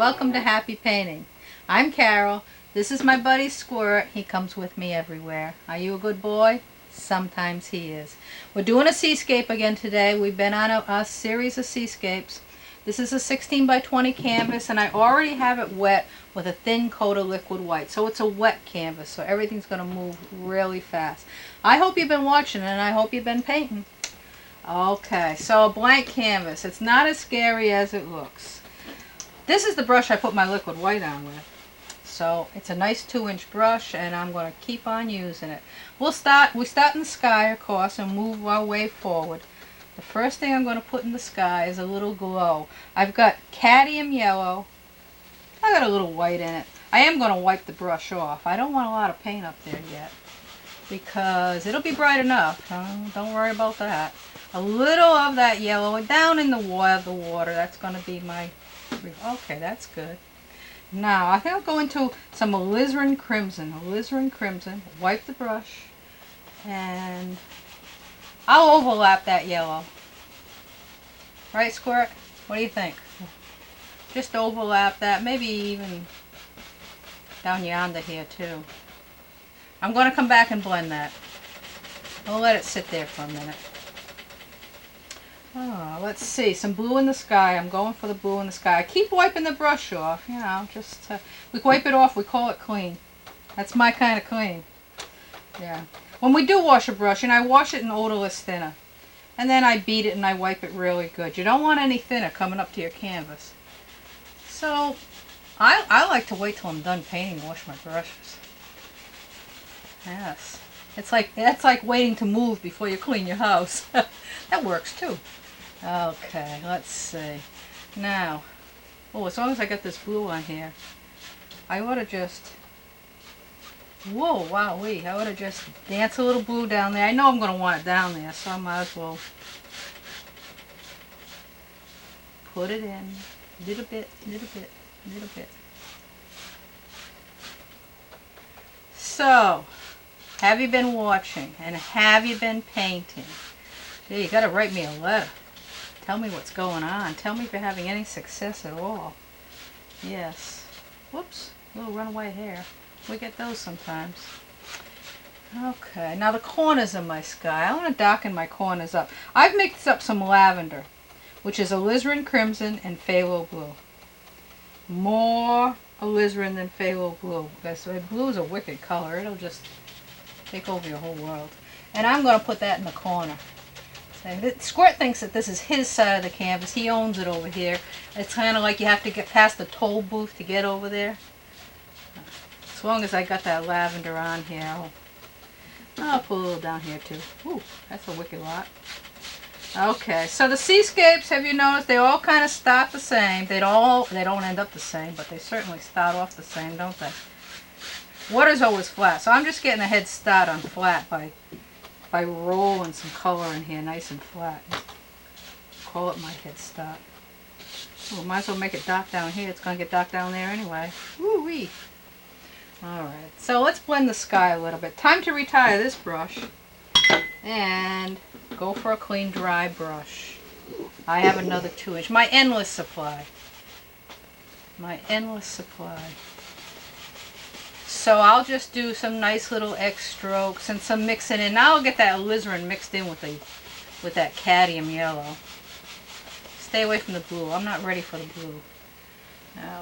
Welcome to Happy Painting. I'm Carol. This is my buddy Squirt. He comes with me everywhere. Are you a good boy? Sometimes he is. We're doing a seascape again today. We've been on a series of seascapes. This is a 16 by 20 canvas, and I already have it wet with a thin coat of liquid white. So it's a wet canvas, so everything's going to move really fast. I hope you've been watching, and I hope you've been painting. Okay, so a blank canvas. It's not as scary as it looks. This is the brush I put my liquid white on with. So it's a nice 2-inch brush, and I'm going to keep on using it. We start in the sky, of course, and move our way forward. The first thing I'm going to put in the sky is a little glow. I've got cadmium yellow. I got a little white in it. I am going to wipe the brush off. I don't want a lot of paint up there yet, because it'll be bright enough. Don't worry about that. A little of that yellow down in the water. That's going to be my... Okay, that's good. Now, I think I'll go into some alizarin crimson. Alizarin crimson. Wipe the brush. And I'll overlap that yellow. Right, Squirt? What do you think? Just overlap that. Maybe even down yonder here, too. I'm going to come back and blend that. I'll let it sit there for a minute. Oh, let's see, some blue in the sky. I'm going for the blue in the sky. I keep wiping the brush off, you know, just we wipe it off, we call it clean. That's my kind of clean. Yeah. When we do wash a brush, and I wash it in odorless thinner, and then I beat it and I wipe it really good. You don't want any thinner coming up to your canvas. So, I like to wait till I'm done painting and wash my brushes. Yes. That's like waiting to move before you clean your house. That works too. Okay, let's see. Now, as long as I got this blue on here, I ought to just, wowee, I ought to just dance a little blue down there. I know I'm going to want it down there, so I might as well put it in. Little bit, little bit, little bit. So, have you been watching, and have you been painting? Gee, you got to write me a letter. Tell me what's going on. Tell me if you're having any success at all. Yes. Whoops, little runaway hair. We get those sometimes. Okay, now the corners of my sky. I want to darken my corners up. I've mixed up some lavender, which is alizarin crimson and phthalo blue. More alizarin than phthalo blue, because blue is a wicked color. It'll just take over your whole world. And I'm going to put that in the corner. Squirt thinks that this is his side of the canvas. He owns it over here. It's kind of like you have to get past the toll booth to get over there. As long as I got that lavender on here, I'll put a little down here too. Ooh, that's a wicked lot. Okay, so the seascapes, have you noticed, they all kind of start the same. They don't end up the same, but they certainly start off the same, don't they? Water's always flat, so I'm just getting a head start on flat by rolling some color in here nice and flat. Call it my head start. Well, might as well make it dark down here. It's going to get dark down there anyway. Woo-wee. Alright, so let's blend the sky a little bit. Time to retire this brush and go for a clean dry brush. I have another 2-inch. My endless supply. My endless supply. So I'll just do some nice little X strokes and some mixing in. Now I'll get that alizarin mixed in with that cadmium yellow. Stay away from the blue. I'm not ready for the blue. Okay.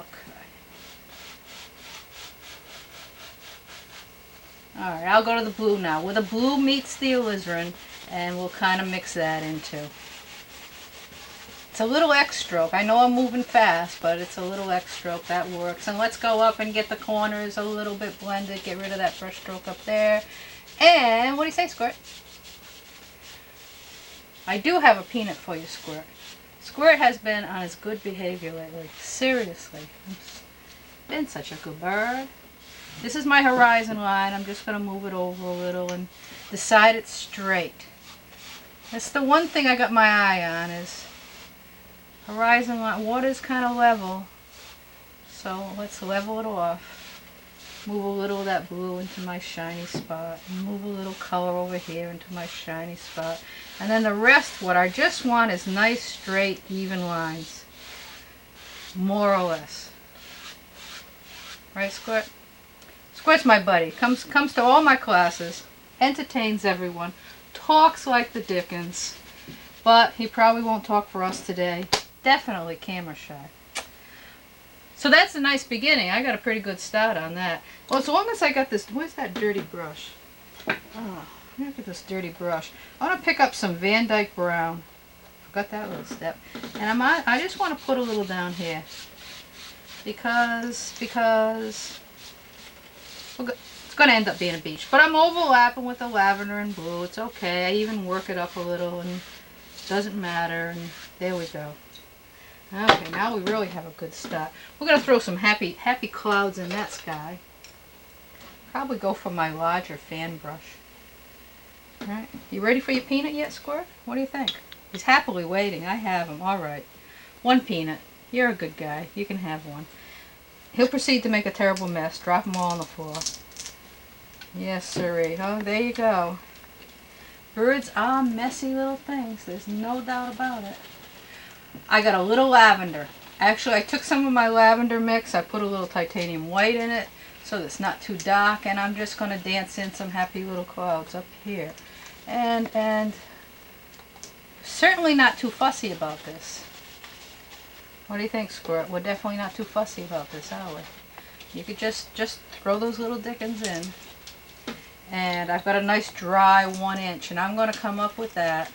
Alright, I'll go to the blue now. Where the blue meets the alizarin, and we'll kind of mix that in too. It's a little X stroke. I know I'm moving fast, but it's a little X stroke. That works. And let's go up and get the corners a little bit blended. Get rid of that brush stroke up there. And what do you say, Squirt? I do have a peanut for you, Squirt. Squirt has been on his good behavior lately. Seriously. He's been such a good bird. This is my horizon line. I'm just going to move it over a little and decide it's straight. That's the one thing I got my eye on is horizon line. Water's kind of level, so let's level it off. Move a little of that blue into my shiny spot. Move a little color over here into my shiny spot. And then the rest, what I just want is nice, straight, even lines. More or less. Right, Squirt? Squirt's my buddy. Comes to all my classes, entertains everyone, talks like the dickens, but he probably won't talk for us today. Definitely camera shy. So that's a nice beginning. I got a pretty good start on that. Well, as long as I got this, where's that dirty brush? Oh, look at this dirty brush. I want to pick up some Van Dyke Brown. Forgot that little step. And I just want to put a little down here. Because it's going to end up being a beach. But I'm overlapping with the lavender and blue. It's okay. I even work it up a little and it doesn't matter. And there we go. Okay, now we really have a good start. We're going to throw some happy clouds in that sky. Probably go for my larger fan brush. Alright, you ready for your peanut yet, Squirt? What do you think? He's happily waiting. I have him. Alright. One peanut. You're a good guy. You can have one. He'll proceed to make a terrible mess. Drop them all on the floor. Yes, sirree. Oh, there you go. Birds are messy little things. There's no doubt about it. I got a little lavender. Actually, I took some of my lavender mix. I put a little titanium white in it so that it's not too dark. And I'm just going to dance in some happy little clouds up here. And certainly not too fussy about this. What do you think, Squirt? We're definitely not too fussy about this, are we? You could just throw those little dickens in. And I've got a nice dry 1 inch. And I'm going to come up with that.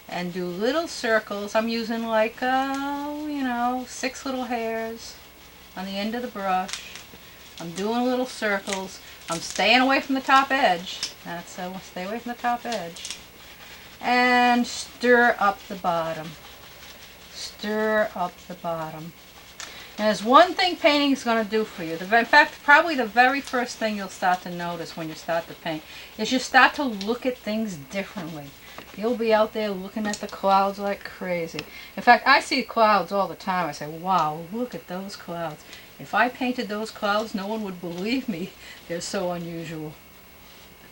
And do little circles. I'm using like, 6 little hairs on the end of the brush. I'm doing little circles. I'm staying away from the top edge. That's stay away from the top edge. And stir up the bottom. Stir up the bottom. And there's one thing painting is going to do for you. In fact, probably the very first thing you'll start to notice when you start to paint is you start to look at things differently. You'll be out there looking at the clouds like crazy. In fact, I see clouds all the time. I say, wow, look at those clouds. If I painted those clouds, no one would believe me. They're so unusual.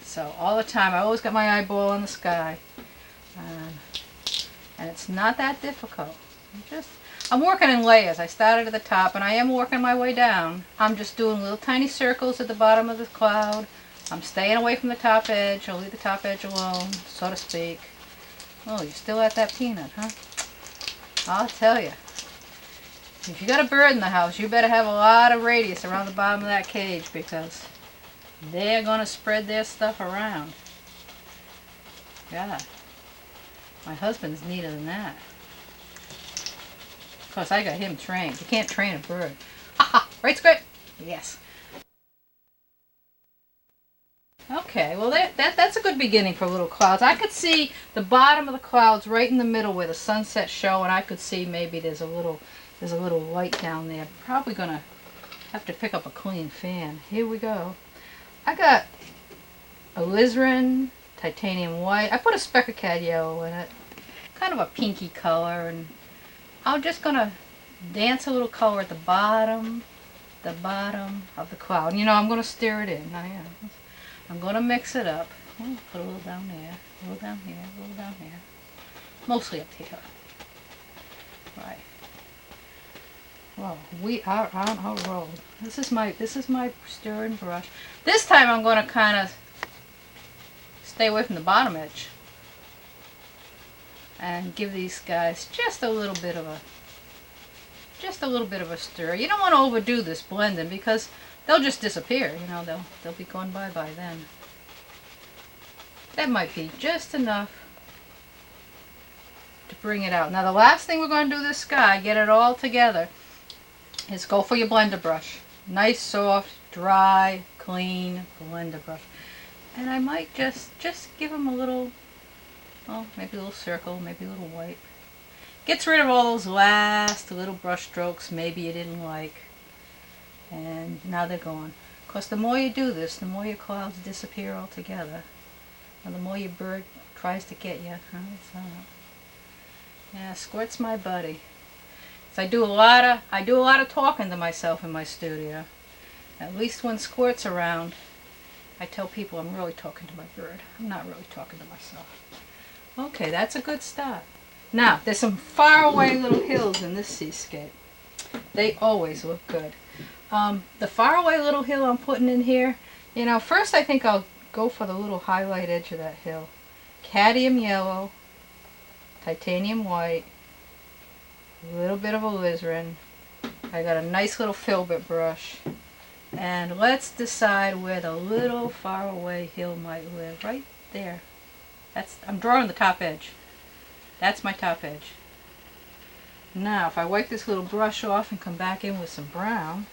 So all the time, I always got my eyeball in the sky. And it's not that difficult. I'm working in layers. I started at the top and I am working my way down. I'm just doing little tiny circles at the bottom of the cloud. I'm staying away from the top edge. I'll leave the top edge alone, so to speak. Oh, you're still at that peanut, huh? I'll tell you. If you got a bird in the house, you better have a lot of radius around the bottom of that cage because they're going to spread their stuff around. God. My husband's neater than that. Of course, I got him trained. You can't train a bird. Aha! Right, Squirt? Yes. Okay, well that's a good beginning for little clouds. I could see the bottom of the clouds right in the middle where the sunset's showing. I could see maybe there's a little light down there. Probably gonna have to pick up a clean fan. Here we go. I got alizarin, titanium white. I put a speck of cad yellow in it. Kind of a pinky color, and I'm just gonna dance a little color at the bottom of the cloud. You know, I'm gonna stir it in. I am. I'm going to mix it up. Put a little down there, a little down here, a little down here. Mostly up here. Right. Well, we are on a roll. This is my stirring brush. This time I'm going to kind of stay away from the bottom edge and give these guys just a little bit of a stir. You don't want to overdo this blending because they'll just disappear, you know, they'll be gone bye-bye then. That might be just enough to bring it out. Now the last thing we're going to do this sky, get it all together, is go for your blender brush. Nice, soft, dry, clean blender brush. And I might just give them a little, well, maybe a little circle, maybe a little wipe. Gets rid of all those last little brush strokes maybe you didn't like. And now they're gone. Of course, the more you do this, the more your clouds disappear altogether. And the more your bird tries to get you. Huh? Yeah, Squirt's my buddy. So I do a lot of talking to myself in my studio. At least when Squirt's around, I tell people I'm really talking to my bird. I'm not really talking to myself. Okay, that's a good start. Now, there's some faraway little hills in this seascape. They always look good. The faraway little hill I'm putting in here, you know, first I think I'll go for the little highlight edge of that hill. Cadmium yellow, titanium white, a little bit of alizarin. I got a nice little filbert brush. And let's decide where the little faraway hill might live. Right there. I'm drawing the top edge. That's my top edge. Now, if I wipe this little brush off and come back in with some brown,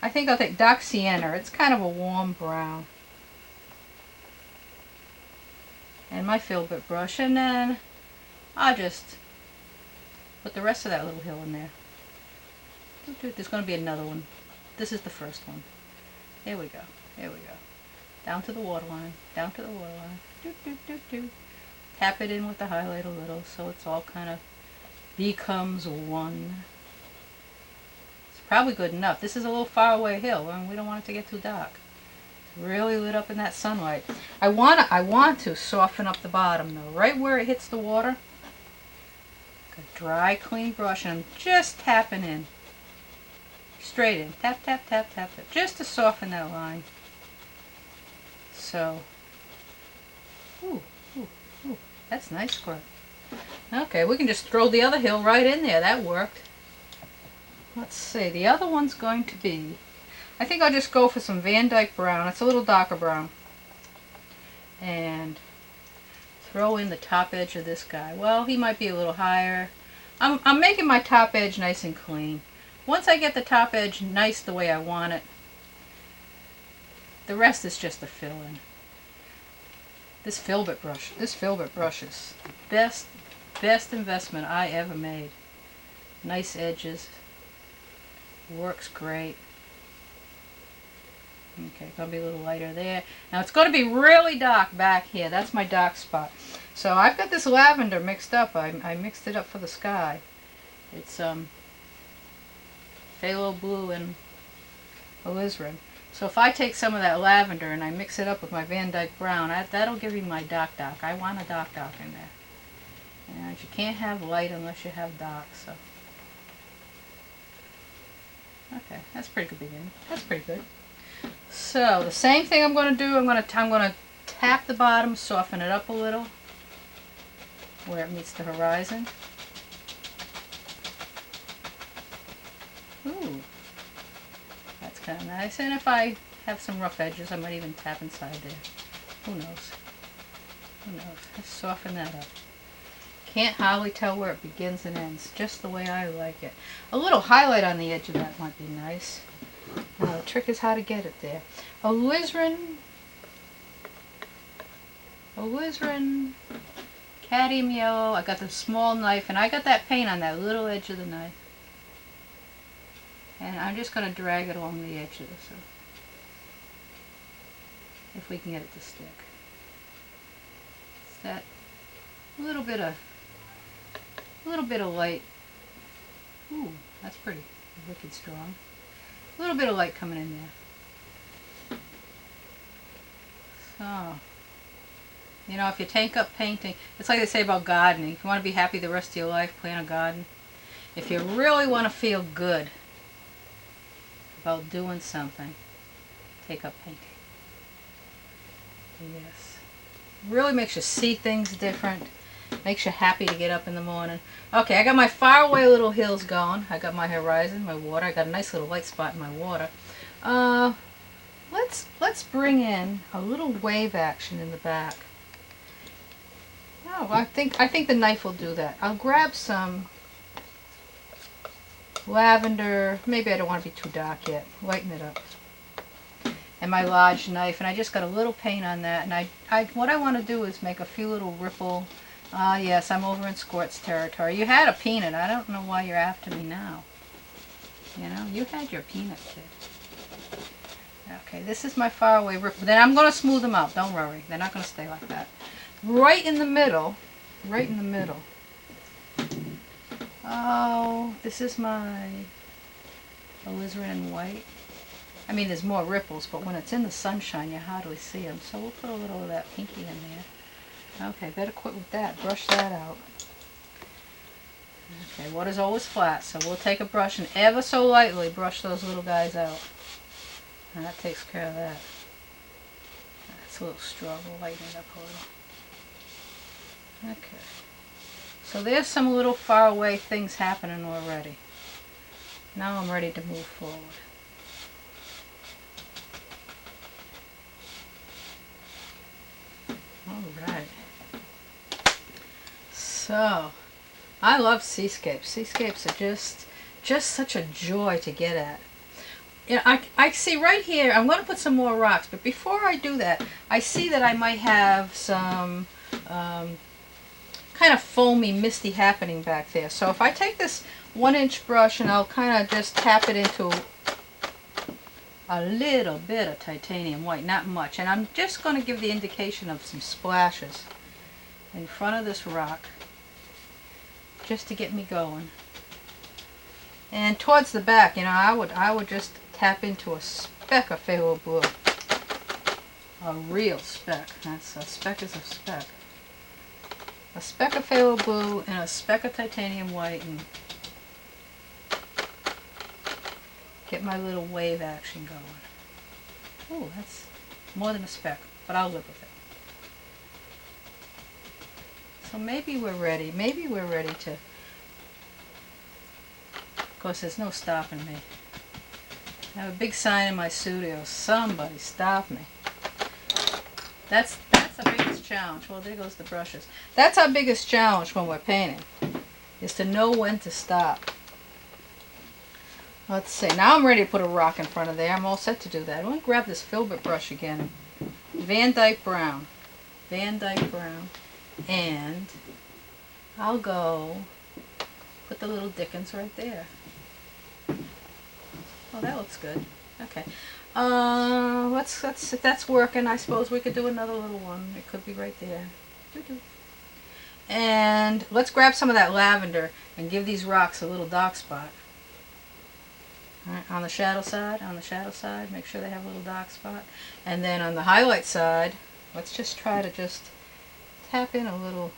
I think I'll take dark sienna. It's kind of a warm brown. And my filbert brush, and then I'll just put the rest of that little hill in there. There's going to be another one. This is the first one. Here we go. Here we go. Down to the waterline. Down to the waterline. Doot, doot, doot, doot. Tap it in with the highlight a little so it's all kind of becomes one. It's probably good enough. This is a little far away hill and we don't want it to get too dark. It's really lit up in that sunlight. I want to soften up the bottom though. Right where it hits the water. A dry, clean brush, and I'm just tapping in. Straight in. Tap, tap, tap, tap, tap. Just to soften that line. So, ooh, ooh, ooh. That's nice, Squirt. Okay, we can just throw the other hill right in there. That worked. Let's see. The other one's going to be, I think I'll just go for some Van Dyke brown. It's a little darker brown. And throw in the top edge of this guy. Well, he might be a little higher. I'm making my top edge nice and clean. Once I get the top edge nice the way I want it, the rest is just a fill-in. This filbert brush is the best investment I ever made. Nice edges. Works great. Okay, gonna be a little lighter there. Now it's gonna be really dark back here. That's my dark spot. So I've got this lavender mixed up. I mixed it up for the sky. It's phthalo blue and alizarin. So if I take some of that lavender and I mix it up with my Van Dyke brown, that'll give me my dark. I want a dark in there. And you can't have light unless you have dark. So okay, that's pretty good beginning. That's pretty good. So the same thing I'm going to do. I'm going to tap the bottom, soften it up a little where it meets the horizon. Ooh, that's kind of nice. And if I have some rough edges, I might even tap inside there. Who knows? Who knows? Let's soften that up. Can't hardly tell where it begins and ends. Just the way I like it. A little highlight on the edge of that might be nice. Now the trick is how to get it there. Alizarin, cadmium yellow. I got the small knife, and I got that paint on that little edge of the knife. And I'm just going to drag it along the edge of this, so if we can get it to stick. It's that little bit of light. Ooh, that's pretty wicked strong. A little bit of light coming in there. So, you know, if you take up painting, it's like they say about gardening. If you want to be happy the rest of your life, plant a garden. If you really want to feel good about doing something, take up painting. Yes. Really makes you see things different. Makes you happy to get up in the morning. Okay, I got my faraway little hills going. I got my horizon, my water. I got a nice little light spot in my water. Let's bring in a little wave action in the back. Oh, I think the knife will do that. I'll grab some lavender. Maybe I don't want to be too dark yet. Lighten it up. And my large knife, and I just got a little paint on that. And what I want to do is make a few little ripple. Yes, I'm over in Squirt's territory. You had a peanut. I don't know why you're after me now. You know, you had your peanut, kid. Okay, this is my faraway ripple. Then I'm going to smooth them out. Don't worry. They're not going to stay like that. Right in the middle. Right in the middle. Oh, this is my alizarin and white. I mean, there's more ripples, but when it's in the sunshine, you hardly see them. So we'll put a little of that pinky in there. Okay, better quit with that. Brush that out. Okay, water's always flat, so we'll take a brush and ever so lightly brush those little guys out. And that takes care of that. That's a little struggle, lighten it up a little. Okay. So there's some little far away things happening already. Now I'm ready to move forward. Alright. So, I love seascapes. Seascapes are just such a joy to get at. You know, I see right here, I'm going to put some more rocks, but before I do that, I see that I might have some kind of foamy, misty happening back there. So if I take this 1-inch brush and I'll kind of just tap it into a little bit of titanium white, not much, and I'm just going to give the indication of some splashes in front of this rock just to get me going. And towards the back, you know, I would just tap into a speck of phthalo blue. A real speck. That's a speck is a speck. A speck of phthalo blue and a speck of titanium white, and get my little wave action going. Ooh, that's more than a speck, but I'll live with it. So maybe we're ready. Maybe we're ready to... Of course, there's no stopping me. I have a big sign in my studio. Somebody stop me. That's the biggest challenge. Well, there goes the brushes. That's our biggest challenge when we're painting, is to know when to stop. Let's see. Now I'm ready to put a rock in front of there. I'm all set to do that. I'm going to grab this filbert brush again. Van Dyke Brown. Van Dyke Brown. And I'll go put the little Dickens right there. Oh, that looks good. Okay. Let's if that's working, I suppose we could do another little one. It could be right there. Doo-doo. And let's grab some of that lavender and give these rocks a little dark spot. All right, on the shadow side, make sure they have a little dark spot. And then on the highlight side, let's just try to just tap in a little.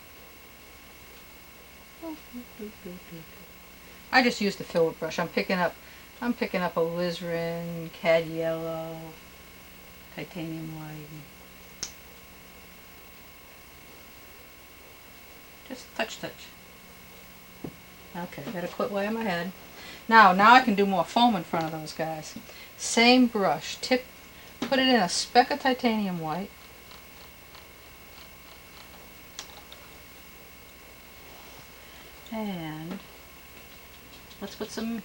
I just used the filbert brush. I'm picking up alizarin, cad yellow, titanium white. Just touch. Okay, better quit way on my head. Now I can do more foam in front of those guys. Same brush, put it in a speck of titanium white. And let's put some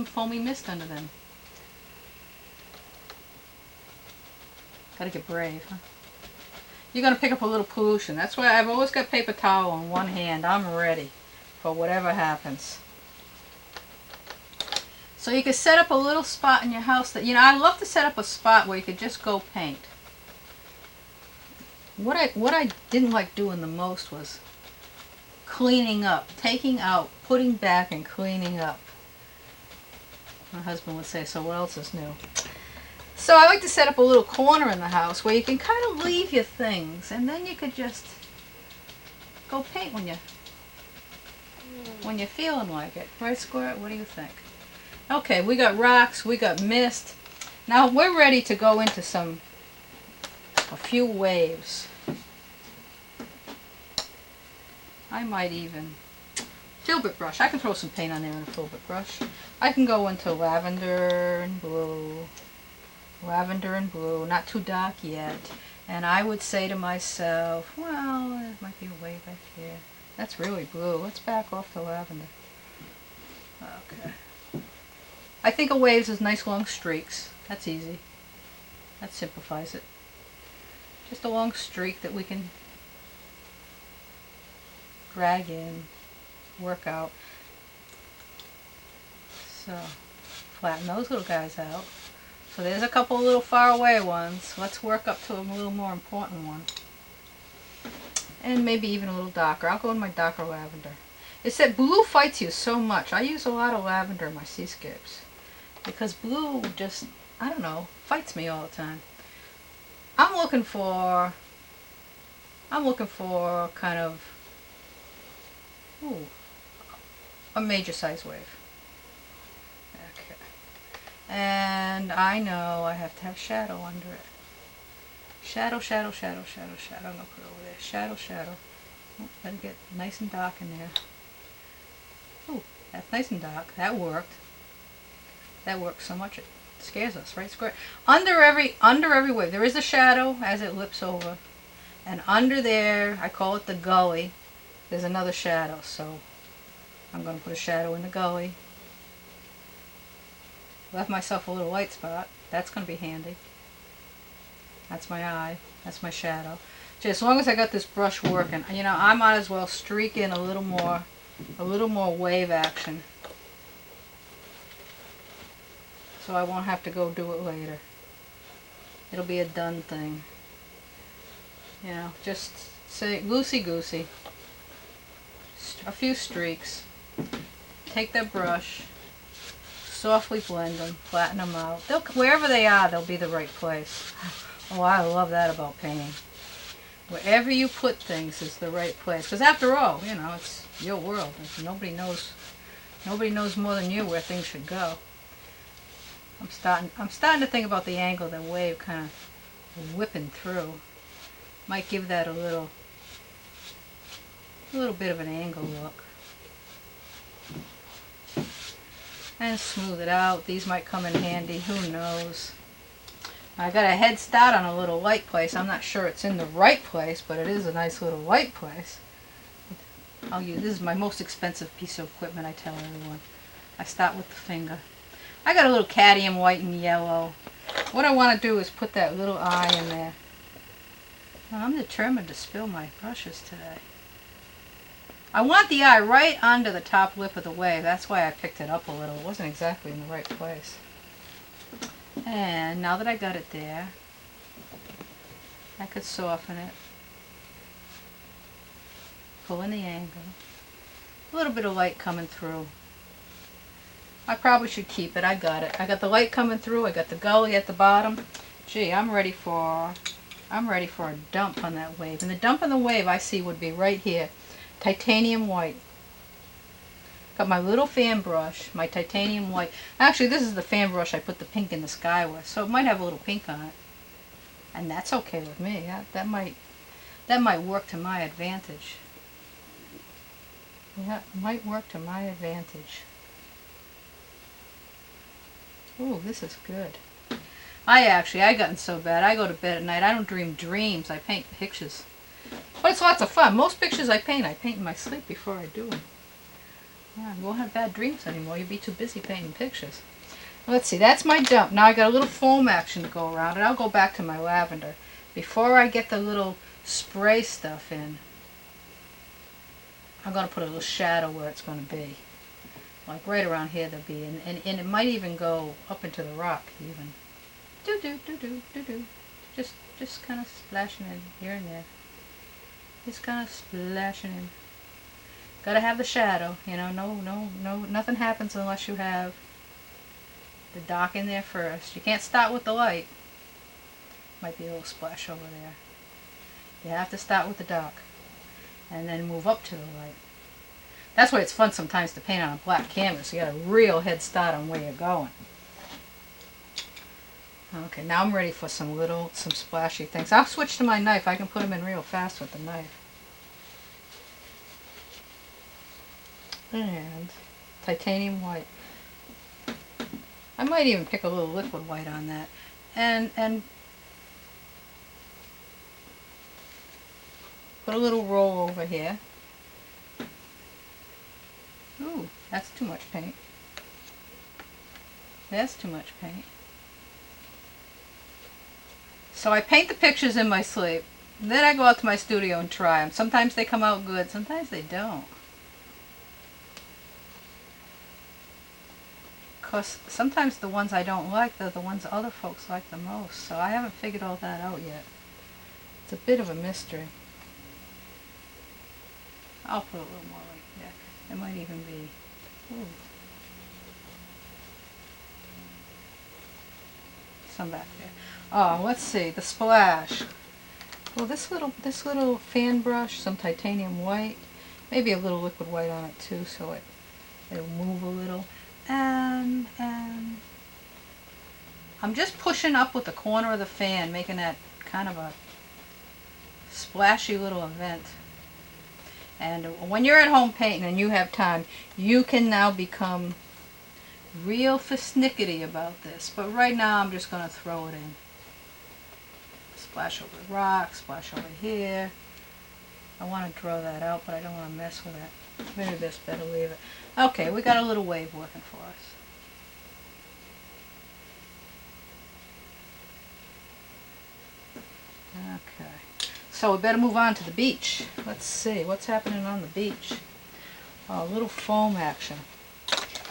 foamy mist under them. Gotta get brave, huh? You're gonna pick up a little pollution. That's why I've always got paper towel in one hand. I'm ready for whatever happens. So you can set up a little spot in your house that, you know, I love to set up a spot where you could just go paint. What I didn't like doing the most was cleaning up, taking out, putting back, and cleaning up. My husband would say, so what else is new? So I like to set up a little corner in the house where you can kind of leave your things, and then you could just go paint when you're feeling like it. Right, Squirt? What do you think? Okay, we got rocks, we got mist. Now we're ready to go into a few waves. I might even, filbert brush. I can throw some paint on there in a filbert brush. I can go into lavender and blue. Lavender and blue, not too dark yet. And I would say to myself, well, there might be a wave back here. That's really blue. Let's back off to lavender. Okay. I think of waves as nice long streaks. That's easy. That simplifies it. Just a long streak that we can drag in, work out. So, flatten those little guys out. So there's a couple of little far away ones. Let's work up to a little more important one. And maybe even a little darker. I'll go in my darker lavender. It's that blue fights you so much. I use a lot of lavender in my seascapes. Because blue just, I don't know, fights me all the time. I'm looking for kind of, ooh, a major size wave. Okay. And I know I have to have shadow under it. Shadow, shadow, shadow, shadow, shadow. I'm going to put it over there. Shadow, shadow. Oh, let it get nice and dark in there. Oh, that's nice and dark. That worked. That works so much it scares us, right? Squirt. Under every wave, there is a shadow as it lips over. And under there, I call it the gully, there's another shadow. So I'm going to put a shadow in the gully. Left myself a little white spot. That's going to be handy. That's my eye. That's my shadow. Just as long as I got this brush working, you know, I might as well streak in a little more wave action. So I won't have to go do it later. It'll be a done thing. You know, just say loosey-goosey. A few streaks. Take that brush, softly blend them, flatten them out. Wherever they are, they'll be the right place. Oh, I love that about painting. Wherever you put things is the right place. Because after all, you know, it's your world. Nobody knows more than you where things should go. I'm starting to think about the angle of the wave kind of whipping through. Might give that a little bit of an angle look. And smooth it out. These might come in handy, who knows. I got a head start on a little light place. I'm not sure it's in the right place, but it is a nice little light place. This is my most expensive piece of equipment, I tell everyone. I start with the finger. I got a little cadmium white and yellow. What I want to do is put that little eye in there. I'm determined to spill my brushes today. I want the eye right under the top lip of the wave. That's why I picked it up a little. It wasn't exactly in the right place. And now that I got it there, I could soften it. Pull in the angle. A little bit of light coming through. I probably should keep it. I got it. I got the light coming through. I got the gully at the bottom. Gee, I'm ready for a dump on that wave. And the dump on the wave I see would be right here. Titanium white. Got my little fan brush, my titanium white. Actually, this is the fan brush I put the pink in the sky with, so it might have a little pink on it. And that's okay with me. That might work to my advantage. Yeah, it might work to my advantage. Ooh, this is good. I gotten so bad. I go to bed at night. I don't dream dreams. I paint pictures. But it's lots of fun. Most pictures I paint in my sleep before I do them. Yeah, you won't have bad dreams anymore. You'll be too busy painting pictures. Let's see, that's my dump. Now I got a little foam action to go around, and I'll go back to my lavender. Before I get the little spray stuff in, I'm going to put a little shadow where it's going to be. Like right around here there'll be, and it might even go up into the rock even. Do-do-do-do-do-do. Just kind of splashing in here and there. Just kind of splashing in. Gotta have the shadow, you know, no, nothing happens unless you have the dark in there first. You can't start with the light. Might be a little splash over there. You have to start with the dark and then move up to the light. That's why it's fun sometimes to paint on a black canvas. You got a real head start on where you're going. Okay, now I'm ready for some splashy things. I'll switch to my knife. I can put them in real fast with the knife. And titanium white. I might even pick a little liquid white on that. And put a little roll over here. Ooh, that's too much paint. That's too much paint. So I paint the pictures in my sleep. Then I go out to my studio and try them. Sometimes they come out good, sometimes they don't. Because sometimes the ones I don't like, they're the ones other folks like the most. So I haven't figured all that out yet. It's a bit of a mystery. I'll put a little more right there. It might even be... Ooh. Some back there. Oh, let's see, the splash. Well, this little fan brush, some titanium white, maybe a little liquid white on it too, so it It'll move a little. And I'm just pushing up with the corner of the fan, making that kind of a splashy little event. And when you're at home painting and you have time, you can now become real persnickety about this. But right now I'm just going to throw it in. Splash over the rock, splash over here. I want to draw that out, but I don't want to mess with it. Maybe this better leave it. Okay, we got a little wave working for us. Okay, so we better move on to the beach. Let's see, what's happening on the beach? Oh, a little foam action.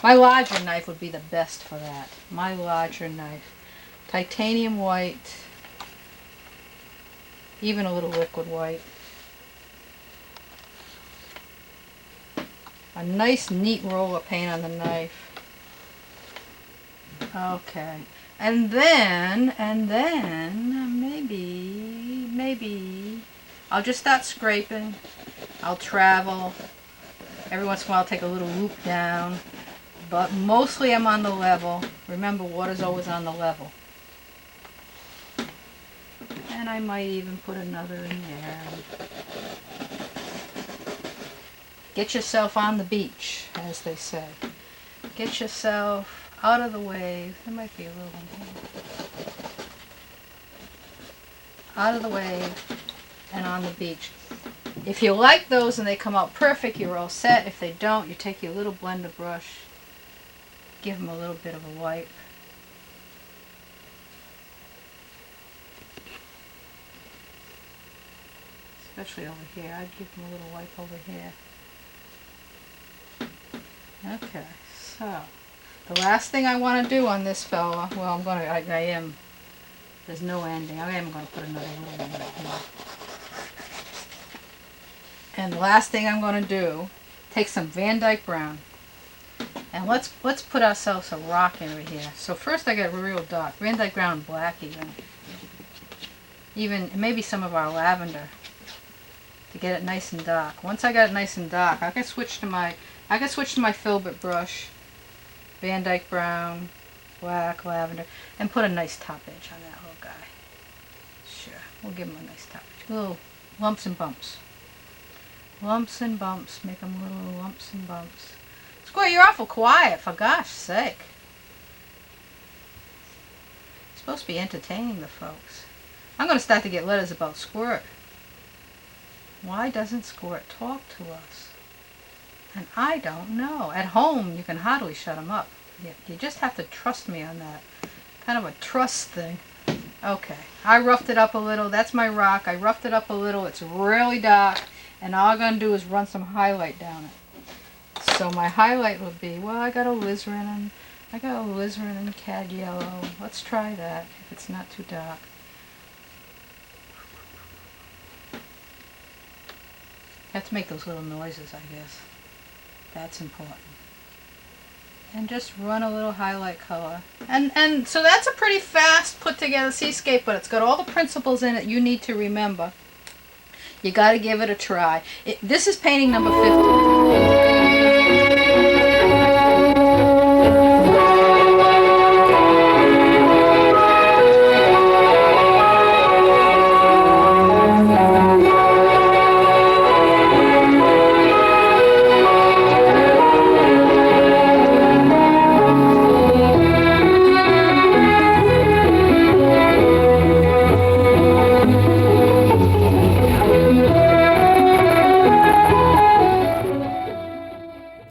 My larger knife would be the best for that. My larger knife. Titanium white. Even a little liquid white. A nice neat roll of paint on the knife. Okay. And then maybe I'll just start scraping. I'll travel. Every once in a while I'll take a little loop down. But mostly I'm on the level. Remember, water's always on the level. And I might even put another in there. Get yourself on the beach, as they say. Get yourself out of the wave. There might be a little one here. Out of the wave and on the beach. If you like those and they come out perfect, you're all set. If they don't, you take your little blender brush, give them a little bit of a wipe. Especially over here. I'd give them a little wipe over here. Okay, so the last thing I want to do on this fella, well, there's no ending. I am going to put another little one right here. And the last thing I'm going to do, take some Van Dyke Brown. And let's put ourselves a rock over here. So first I got real dark. Van Dyke Brown and black even. Even maybe some of our lavender. To get it nice and dark. Once I got it nice and dark, I can switch to my filbert brush, Van Dyke Brown, black, lavender, and put a nice top edge on that little guy. Sure, we'll give him a nice top edge. Little lumps and bumps. Lumps and bumps. Make them little lumps and bumps. Squirt, you're awful quiet, for gosh sake. You're supposed to be entertaining the folks. I'm going to start to get letters about Squirt. Why doesn't Squirt talk to us? And I don't know. At home, you can hardly shut him up. You just have to trust me on that. Kind of a trust thing. Okay, I roughed it up a little. That's my rock. I roughed it up a little. It's really dark. And all I'm going to do is run some highlight down it. So my highlight would be, well, I got alizarin and cad yellow. Let's try that if it's not too dark. Have to make those little noises, I guess. That's important. And just run a little highlight color. And so that's a pretty fast put together seascape, but it's got all the principles in it you need to remember. You got to give it a try. This is painting number 50.